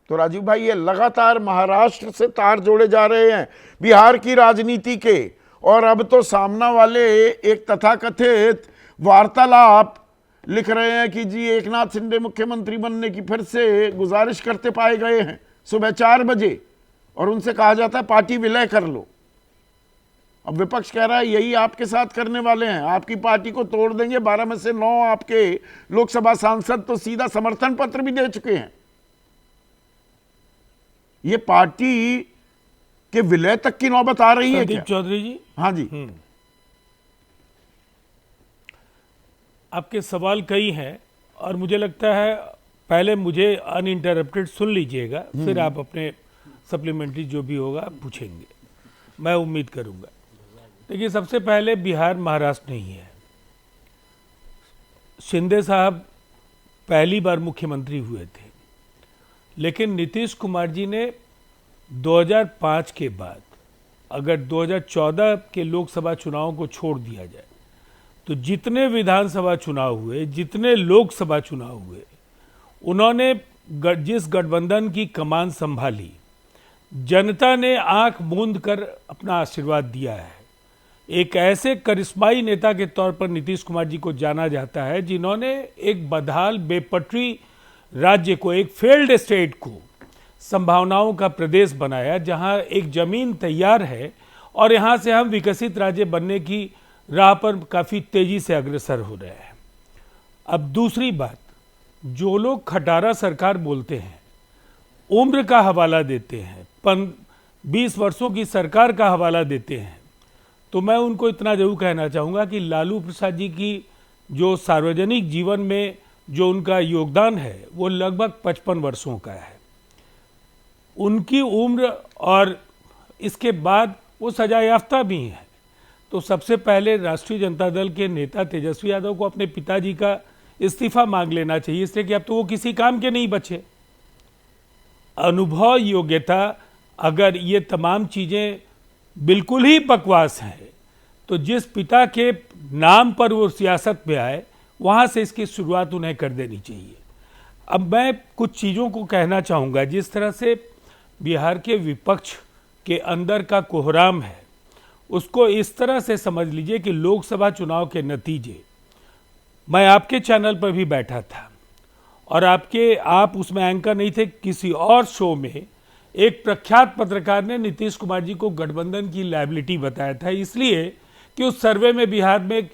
तो राजीव भाई ये लगातार महाराष्ट्र से तार जोड़े जा रहे हैं बिहार की राजनीति के, और अब तो सामना वाले एक तथाकथित वार्तालाप लिख रहे हैं कि जी एकनाथ शिंदे मुख्यमंत्री बनने की फिर से गुजारिश करते पाए गए हैं सुबह 4 बजे, और उनसे कहा जाता है पार्टी विलय कर लो। अब विपक्ष कह रहा है यही आपके साथ करने वाले हैं, आपकी पार्टी को तोड़ देंगे। 12 में से 9 आपके लोकसभा सांसद तो सीधा समर्थन पत्र भी दे चुके हैं। ये पार्टी के विलय तक की नौबत आ रही है क्या? चौधरी जी, हाँ जी। आपके सवाल कई हैं और मुझे लगता है पहले मुझे अनइंटरप्टेड सुन लीजिएगा, फिर आप अपने सप्लीमेंट्री जो भी होगा पूछेंगे, मैं उम्मीद करूंगा। देखिए, सबसे पहले बिहार महाराष्ट्र नहीं है। शिंदे साहब पहली बार मुख्यमंत्री हुए थे, लेकिन नीतीश कुमार जी ने 2005 के बाद अगर 2014 के लोकसभा चुनाव को छोड़ दिया जाए तो जितने विधानसभा चुनाव हुए, जितने लोकसभा चुनाव हुए, उन्होंने जिस गठबंधन की कमान संभाली, जनता ने आंख मूंद कर अपना आशीर्वाद दिया है। एक ऐसे करिश्माई नेता के तौर पर नीतीश कुमार जी को जाना जाता है जिन्होंने एक बदहाल बेपटरी राज्य को, एक फेल्ड स्टेट को संभावनाओं का प्रदेश बनाया, जहां एक जमीन तैयार है और यहां से हम विकसित राज्य बनने की राह पर काफी तेजी से अग्रसर हो रहे हैं। अब दूसरी बात, जो लोग खटारा सरकार बोलते हैं, उम्र का हवाला देते हैं, 20 वर्षों की सरकार का हवाला देते हैं, तो मैं उनको इतना जरूर कहना चाहूँगा कि लालू प्रसाद जी की जो सार्वजनिक जीवन में जो उनका योगदान है वो लगभग 55 वर्षों का है। उनकी उम्र और इसके बाद वो सजा याफ्ता भी हैं। तो सबसे पहले राष्ट्रीय जनता दल के नेता तेजस्वी यादव को अपने पिताजी का इस्तीफा मांग लेना चाहिए, इसलिए कि अब तो वो किसी काम के नहीं बचे। अनुभव, योग्यता, अगर ये तमाम चीज़ें बिल्कुल ही बकवास हैं तो जिस पिता के नाम पर वो सियासत में आए वहाँ से इसकी शुरुआत उन्हें कर देनी चाहिए। अब मैं कुछ चीज़ों को कहना चाहूँगा। जिस तरह से बिहार के विपक्ष के अंदर का कोहराम है, उसको इस तरह से समझ लीजिए कि लोकसभा चुनाव के नतीजे, मैं आपके चैनल पर भी बैठा था और आप उसमें एंकर नहीं थे, किसी और शो में एक प्रख्यात पत्रकार ने नीतीश कुमार जी को गठबंधन की लायबिलिटी बताया था, इसलिए कि उस सर्वे में बिहार में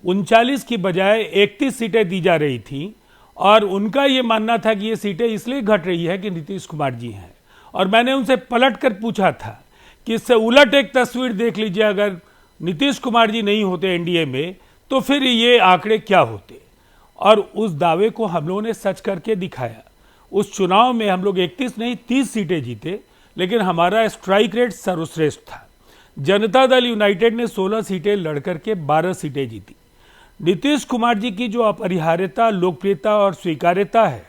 39 की बजाय 31 सीटें दी जा रही थी और उनका ये मानना था कि ये सीटें इसलिए घट रही है कि नीतीश कुमार जी हैं। और मैंने उनसे पलट कर पूछा था कि इससे उलट एक तस्वीर देख लीजिए, अगर नीतीश कुमार जी नहीं होते एनडीए में तो फिर ये आंकड़े क्या होते। और उस दावे को हम लोगों ने सच करके दिखाया। उस चुनाव में हम लोग 31 नहीं 30 सीटें जीते, लेकिन हमारा स्ट्राइक रेट सर्वश्रेष्ठ था। जनता दल यूनाइटेड ने 16 सीटें लड़कर के 12 सीटें जीती। नीतीश कुमार जी की जो अपरिहार्यता, लोकप्रियता और स्वीकार्यता है,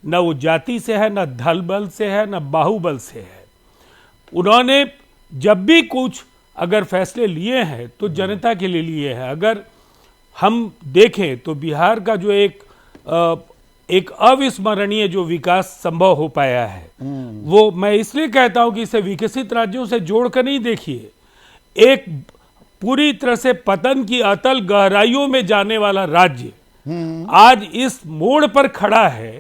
न वो जाति से है, न धल बल से है, न बाहुबल से है। उन्होंने जब भी कुछ अगर फैसले लिए हैं तो जनता के लिए लिए हैं। अगर हम देखें तो बिहार का जो एक अविस्मरणीय जो विकास संभव हो पाया है, वो मैं इसलिए कहता हूं कि इसे विकसित राज्यों से जोड़कर नहीं देखिए। एक पूरी तरह से पतन की अतल गहराइयों में जाने वाला राज्य आज इस मोड़ पर खड़ा है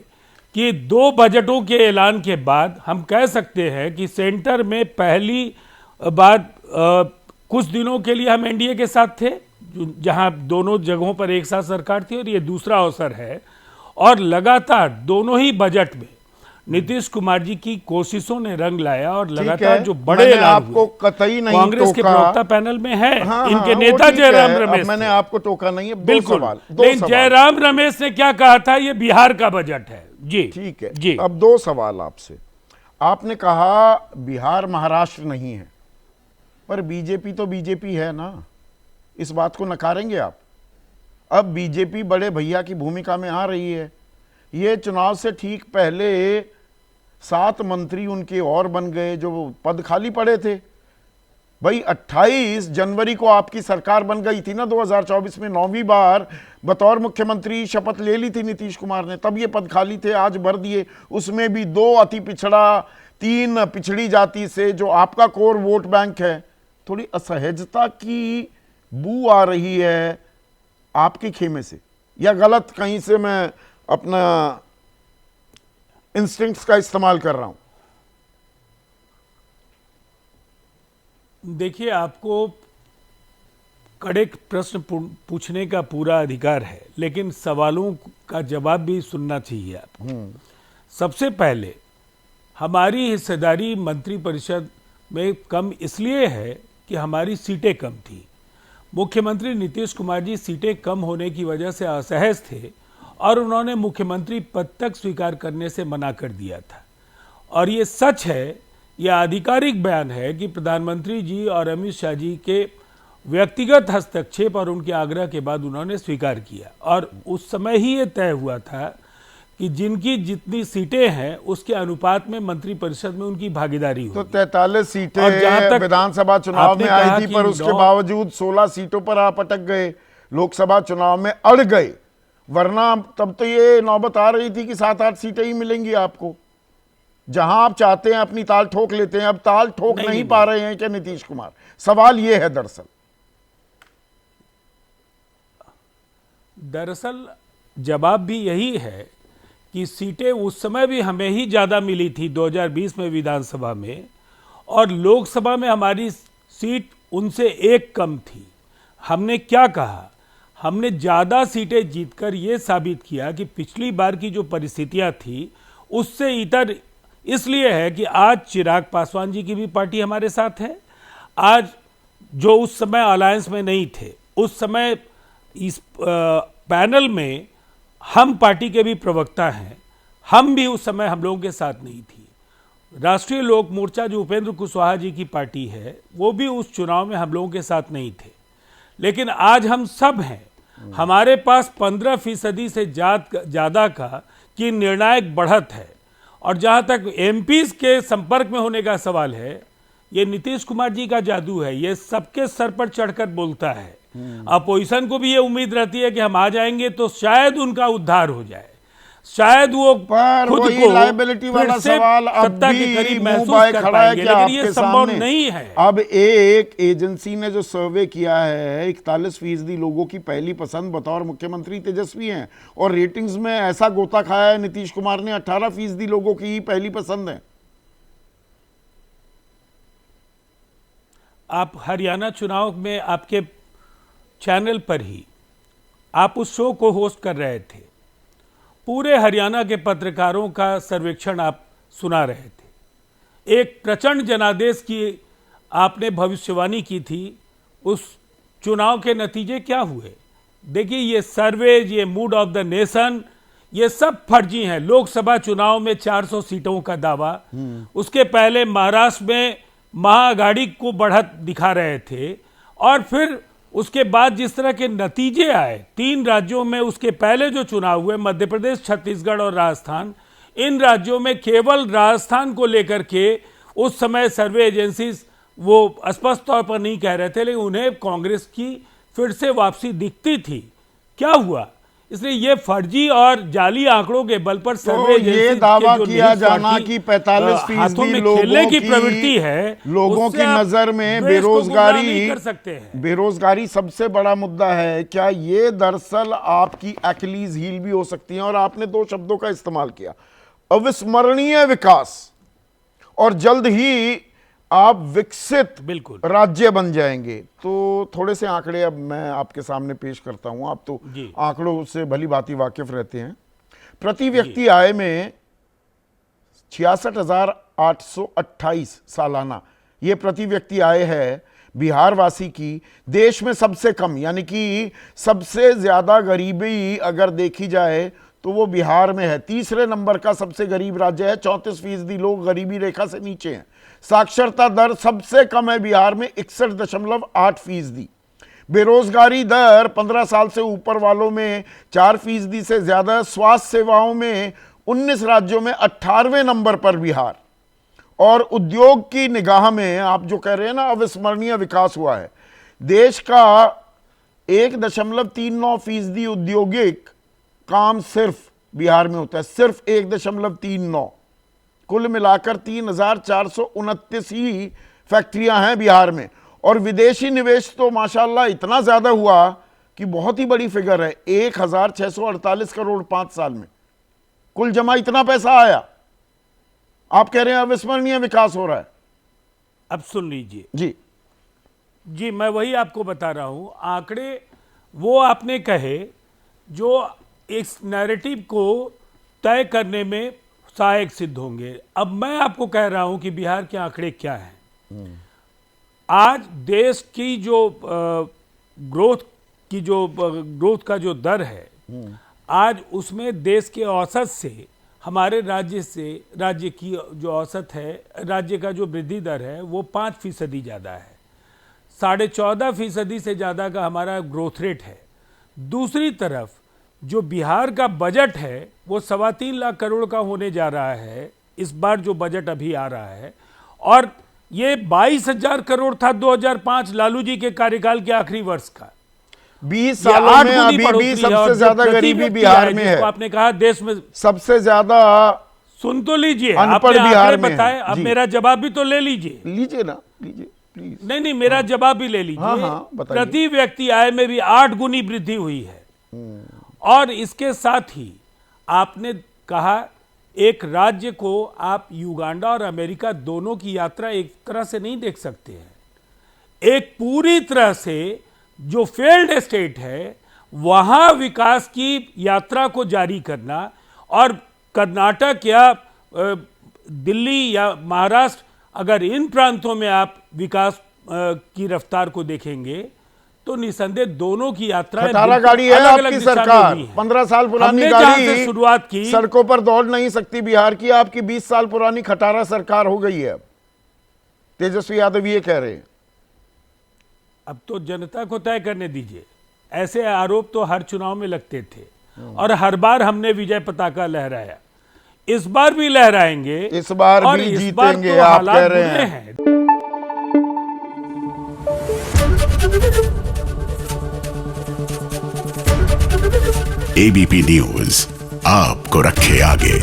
कि 2 बजटों के ऐलान के बाद हम कह सकते हैं कि सेंटर में पहली बार कुछ दिनों के लिए हम एनडीए के साथ थे, जहां दोनों जगहों पर एक साथ सरकार थी, और ये दूसरा अवसर है। और लगातार दोनों ही बजट में नीतीश कुमार जी की कोशिशों ने रंग लाया और लगातार जो बड़े ऐलान आपको कतई नहीं कांग्रेस के प्रवक्ता पैनल में है, हाँ, इनके हाँ, नेता जयराम रमेश, मैंने आपको टोका नहीं है। बिल्कुल, लेकिन जयराम रमेश ने क्या कहा था, ये बिहार का बजट है जी। ठीक है जी। अब 2 सवाल आपसे। आपने कहा बिहार महाराष्ट्र नहीं है, पर बीजेपी तो बीजेपी है ना, इस बात को नकारेंगे आप? अब बीजेपी बड़े भैया की भूमिका में आ रही है। ये चुनाव से ठीक पहले 7 मंत्री उनके और बन गए, जो पद खाली पड़े थे। भाई 28 जनवरी को आपकी सरकार बन गई थी ना 2024 में, 9वीं बार बतौर मुख्यमंत्री शपथ ले ली थी नीतीश कुमार ने, तब ये पद खाली थे, आज भर दिए। उसमें भी 2 अति पिछड़ा, 3 पिछड़ी जाति से जो आपका कोर वोट बैंक है। थोड़ी असहजता की बू आ रही है आपके खेमे से, या गलत कहीं से मैं अपना इंस्टिंक्ट्स का इस्तेमाल कर रहा हूं? देखिए, आपको कड़े प्रश्न पूछने का पूरा अधिकार है, लेकिन सवालों का जवाब भी सुनना चाहिए आपको। सबसे पहले, हमारी हिस्सेदारी मंत्रिपरिषद में कम इसलिए है कि हमारी सीटें कम थी। मुख्यमंत्री नीतीश कुमार जी सीटें कम होने की वजह से असहज थे और उन्होंने मुख्यमंत्री पद तक स्वीकार करने से मना कर दिया था। और ये सच है, यह आधिकारिक बयान है कि प्रधानमंत्री जी और अमित शाह जी के व्यक्तिगत हस्तक्षेप और उनके आग्रह के बाद उन्होंने स्वीकार किया। और उस समय ही ये तय हुआ था कि जिनकी जितनी सीटें हैं उसके अनुपात में मंत्रिपरिषद में उनकी भागीदारी तो होगी। 43 सीटें विधानसभा चुनाव में आई थी, पर उसके बावजूद 16 सीटों पर आप अटक गए, लोकसभा चुनाव में अड़ गए। वरना तब तो ये नौबत आ रही थी कि 7-8 सीटें ही मिलेंगी आपको। जहां आप चाहते हैं अपनी ताल ठोक लेते हैं, अब ताल ठोक नहीं पा रहे हैं क्या नीतीश कुमार? सवाल ये है दरअसल जवाब भी यही है कि सीटें उस समय भी हमें ही ज़्यादा मिली थी 2020 में विधानसभा में, और लोकसभा में हमारी सीट उनसे 1 कम थी। हमने क्या कहा? हमने ज़्यादा सीटें जीतकर ये साबित किया कि पिछली बार की जो परिस्थितियां थी उससे इतर इसलिए है कि आज चिराग पासवान जी की भी पार्टी हमारे साथ है। आज जो उस समय अलायंस में नहीं थे, उस समय इस पैनल में हम पार्टी के भी प्रवक्ता हैं, हम भी उस समय हम लोगों के साथ नहीं थी। राष्ट्रीय लोक मोर्चा जो उपेंद्र कुशवाहा जी की पार्टी है, वो भी उस चुनाव में हम लोगों के साथ नहीं थे। लेकिन आज हम सब हैं। हमारे पास 15% से ज़्यादा की निर्णायक बढ़त है। और जहाँ तक एमपीज के संपर्क में होने का सवाल है, ये नीतीश कुमार जी का जादू है। ये सबके सर पर चढ़कर बोलता है। अपोजिशन को भी ये उम्मीद रहती है कि हम आ जाएंगे तो शायद उनका उद्धार हो जाए, शायद वो खुद को लायबिलिटी वाला सवाल अब भी मुंह बाय खड़ा है कि आपके सामने नहीं है। अब एक एजेंसी ने जो सर्वे किया है, 41% लोगों की पहली पसंद बतौर मुख्यमंत्री तेजस्वी हैं, और रेटिंग्स में ऐसा गोता खाया है नीतीश कुमार ने, 18% लोगों की पहली पसंद है। आप हरियाणा चुनाव में आपके चैनल पर ही आप उस शो को होस्ट कर रहे थे, पूरे हरियाणा के पत्रकारों का सर्वेक्षण आप सुना रहे थे। एक प्रचंड जनादेश की आपने भविष्यवाणी की थी। उस चुनाव के नतीजे क्या हुए? देखिए, ये सर्वे, ये मूड ऑफ द नेशन, ये सब फर्जी हैं। लोकसभा चुनाव में 400 सीटों का दावा, उसके पहले महाराष्ट्र में महाअघाड़ी को बढ़त दिखा रहे थे, और फिर उसके बाद जिस तरह के नतीजे आए 3 राज्यों में, उसके पहले जो चुनाव हुए मध्य प्रदेश, छत्तीसगढ़ और राजस्थान, इन राज्यों में केवल राजस्थान को लेकर के उस समय सर्वे एजेंसीज वो स्पष्ट तौर पर नहीं कह रहे थे, लेकिन उन्हें कांग्रेस की फिर से वापसी दिखती थी। क्या हुआ? इसलिए ये फर्जी और जाली आंकड़ों के बल पर सर्वे ये दावा किया जाना कि 45% लोगों की प्रवृत्ति है, लोगों की नजर में बेरोजगारी सबसे बड़ा मुद्दा है। क्या ये दरअसल आपकी एक्लीज हील भी हो सकती है? और आपने 2 शब्दों का इस्तेमाल किया, अविस्मरणीय विकास, और जल्द ही आप विकसित बिल्कुल राज्य बन जाएंगे। तो थोड़े से आंकड़े अब मैं आपके सामने पेश करता हूं। आप तो आंकड़ों से भली भांति वाकिफ रहते हैं। प्रति व्यक्ति आय में 66,828 सालाना ये प्रति व्यक्ति आय है बिहार वासी की। देश में सबसे कम, यानी कि सबसे ज्यादा गरीबी अगर देखी जाए तो वो बिहार में है। 3रे नंबर का सबसे गरीब राज्य है, 34% लोग गरीबी रेखा से नीचे हैं। साक्षरता दर सबसे कम है बिहार में, 61.8%। बेरोजगारी दर 15 साल से ऊपर वालों में 4% से ज्यादा। स्वास्थ्य सेवाओं में 19 राज्यों में 18वें नंबर पर बिहार, और उद्योग की निगाह में आप जो कह रहे हैं ना अविस्मरणीय विकास हुआ है। देश का 1.39% औद्योगिक काम सिर्फ बिहार में होता है, सिर्फ 1.39। कुल मिलाकर 3,429 ही फैक्ट्रियां हैं बिहार में। और विदेशी निवेश तो माशाल्लाह इतना ज्यादा हुआ कि बहुत ही बड़ी फिगर है, 1,648 करोड़ 5 साल में कुल जमा इतना पैसा आया। आप कह रहे हैं अविस्मरणीय विकास हो रहा है। अब सुन लीजिए जी जी, मैं वही आपको बता रहा हूं, आंकड़े वो आपने कहे जो इस नैरेटिव को तय करने में सहायक सिद्ध होंगे। अब मैं आपको कह रहा हूं कि बिहार के आंकड़े क्या हैं। आज देश की जो ग्रोथ का जो दर है, आज उसमें देश के औसत से हमारे राज्य की जो औसत है, राज्य का जो वृद्धि दर है वो 5% ज़्यादा है। 14.5% से ज़्यादा का हमारा ग्रोथ रेट है। दूसरी तरफ जो बिहार का बजट है वो 3.25 लाख करोड़ का होने जा रहा है इस बार जो बजट अभी आ रहा है, और ये 22,000 करोड़ था 2005 लालू जी के कार्यकाल के आखिरी वर्ष का। 20 सालों में अभी भी सबसे ज्यादा गरीबी बिहार में है। आपने कहा देश में सबसे ज्यादा, सुन तो लीजिए, अनपढ़ आपने बिहार आंकड़े में बताए। अब मेरा जवाब भी तो ले लीजिए। लीजिए ना, लीजिए प्लीज। नहीं, मेरा जवाब भी ले लीजिए। हाँ, बताइए। प्रति व्यक्ति आय में भी 8 गुनी वृद्धि हुई है। और इसके साथ ही आपने कहा एक राज्य को आप युगांडा और अमेरिका दोनों की यात्रा एक तरह से नहीं देख सकते हैं। एक पूरी तरह से जो फेल्ड स्टेट है वहां विकास की यात्रा को जारी करना, और कर्नाटक या दिल्ली या महाराष्ट्र, अगर इन प्रांतों में आप विकास की रफ्तार को देखेंगे तो निसंदेह दोनों की यात्रा खटारा गाड़ी है आपकी सरकार, 15 साल पुरानी गाड़ी शुरुआत की, सड़कों पर दौड़ नहीं सकती बिहार की। आपकी 20 साल पुरानी खटारा सरकार हो गई है अब। तेजस्वी यादव ये कह रहे हैं। अब तो जनता को तय करने दीजिए। ऐसे आरोप तो हर चुनाव में लगते थे और हर बार हमने विजय पताका लहराया, इस बार भी लहराएंगे, इस बार भी जीतेंगे। आप कह रहे हैं। एबीपी न्यूज आपको रखे आगे।